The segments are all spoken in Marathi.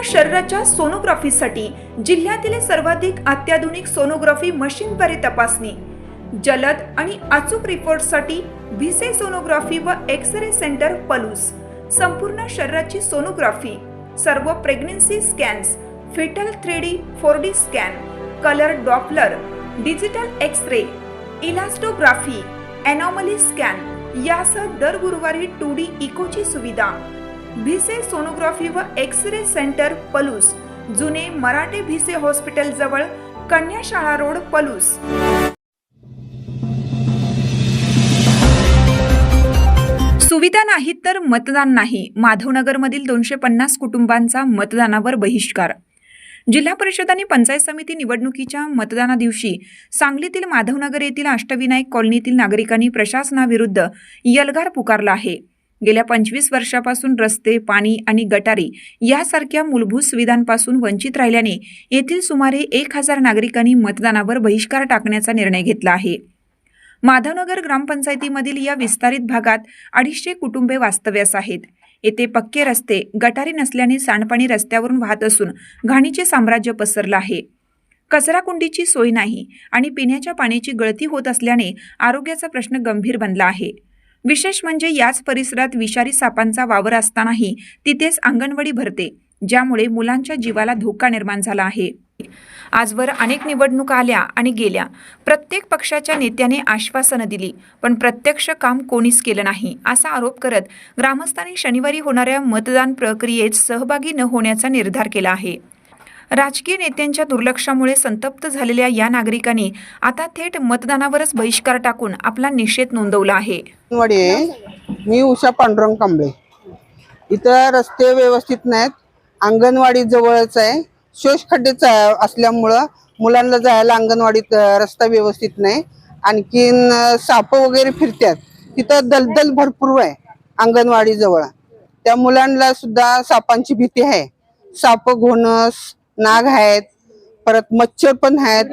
शरीराच्या सोनोग्राफीसाठी जिल्ह्यातील सर्वाधिक अत्याधुनिक सोनोग्राफी मशीनद्वारे तपासणी, जलद आणि अचूक रिपोर्टसाठी भिसे सोनोग्राफी व एक्स-रे सेंटर पलूस, संपूर्ण शरीराची सोनोग्राफी, सर्व pregnancy scans, fetal 3D 4D scan, colour Doppler, digital x-ray, elastography, anomaly scan यासह दर गुरुवारी 2D इकोची सुविधा। भिसे सोनोग्राफी व एक्स-रे सेंटर पलूस, जुने मराठे भिसे हॉस्पिटल जवळ, कन्याशाळा रोड, पलूस। सुविधा नाहीत तर मतदान नाही। माधवनगरमधील 250 कुटुंबांचा मतदानावर बहिष्कार। जिल्हा परिषद आणि पंचायत समिती निवडणुकीच्या मतदाना दिवशी सांगलीतील माधवनगर येथील अष्टविनायक कॉलनीतील नागरिकांनी प्रशासनाविरुद्ध यल्गार पुकारला आहे। गेल्या 25 वर्षापासून रस्ते, पाणी आणि गटारी यासारख्या मूलभूत सुविधांपासून वंचित राहिल्याने येथील सुमारे 1000 नागरिकांनी मतदानावर बहिष्कार टाकण्याचा निर्णय घेतला आहे। माधवनगर ग्रामपंचायतीमधील या विस्तारित भागात 250 कुटुंबे वास्तव्यास आहेत। येथे पक्के रस्ते, गटारी नसल्याने सांडपाणी रस्त्यावरून वाहत असून घाणीचे साम्राज्य पसरलं आहे। कचराकुंडीची सोय नाही आणि पिण्याच्या पाण्याची गळती होत असल्याने आरोग्याचा प्रश्न गंभीर बनला आहे। विशेष म्हणजे याच परिसरात विषारी सापांचा वावर असतानाही तिथेच अंगणवाडी भरते, ज्यामुळे मुलांच्या जीवाला धोका निर्माण झाला आहे। आजवर अनेक निवडणुका आल्या आणि गेल्या, प्रत्येक पक्षाच्या नेत्याने आश्वासनं दिली, पण प्रत्यक्ष काम कोणीच केलं नाही असा आरोप करत ग्रामस्थांनी शनिवारी होणाऱ्या मतदान प्रक्रियेत सहभागी न होण्याचा निर्धार केला आहे। राजकीय नेत्यांच्या दुर्लक्षामुळे संतप्त झालेल्या या नागरिकांनी आता थेट मतदानावरच बहिष्कार टाकून आपला निषेध नोंदवला आहे। मी उषा पांडुरंग कांबळे। इथं रस्ते व्यवस्थित नाहीत, अंगणवाडी जवळच आहे, शोषखड्डेच असल्यामुळं मुलांना जायला अंगणवाडीत रस्ता व्यवस्थित नाही। आणखीन साप वगैरे फिरतात, तिथं दलदल भरपूर आहे अंगणवाडी जवळ। त्या मुलांना सुद्धा सापांची भीती आहे, साप, घोणस, नाग आहेत, परत मच्छर पण आहेत,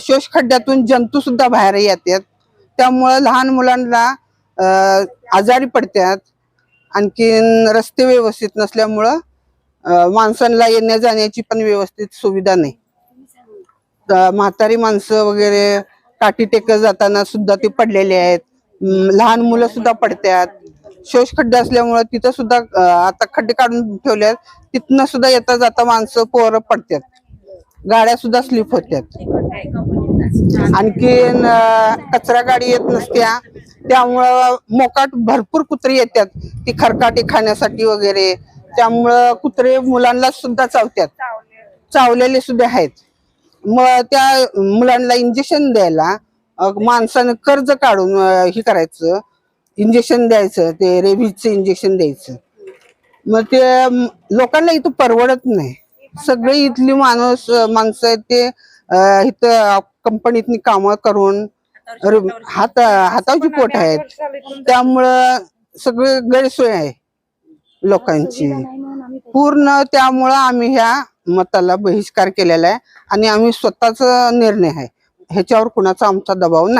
शोषखड्ड्यातून जंतू सुद्धा बाहेर येतात, त्यामुळं लहान मुलांना आजारी पडतात। आणखीन रस्ते व्यवस्थित नसल्यामुळं माणसांना येण्या जाण्याची पण व्यवस्थित सुविधा नाही। म्हातारी माणसं वगैरे काठी टेकत जाताना सुद्धा ते पडलेले आहेत, लहान मुलं सुद्धा पडतात। शोषखड्डे असल्यामुळे तिथं सुद्धा आता खड्डे काढून ठेवल्यात, तिथनं सुद्धा येता जाता माणसं, पोरं पडतात, गाड्या सुद्धा स्लिप होत्यात। आणखीन कचरा गाडी येत नसत्या, त्यामुळं मोकाट भरपूर कुत्री येतात ती खरकाटी खाण्यासाठी वगैरे, त्यामुळं कुत्रे मुलांना सुद्धा चावतात, चावलेले सुद्धा आहेत। मग त्या मुलांना इंजेक्शन द्यायला माणसानं कर्ज काढून हे करायचं, इंजेक्शन द्यायचं, ते रेबीजचं इंजेक्शन द्यायचं। मग ते लोकांना इथं परवडत नाही। सगळे इथली माणसं आहेत ते इथं कंपनीतनी कामं करून हाताची पोट आहेत, त्यामुळं सगळे गैरसोय आहे लोकांची पूर्ण। त्यामुळं आम्ही ह्या मताला बहिष्कार केलेला आहे आणि आम्ही स्वतःचा निर्णय आहे, ह्याच्यावर कुणाचा आमचा दबाव नाही।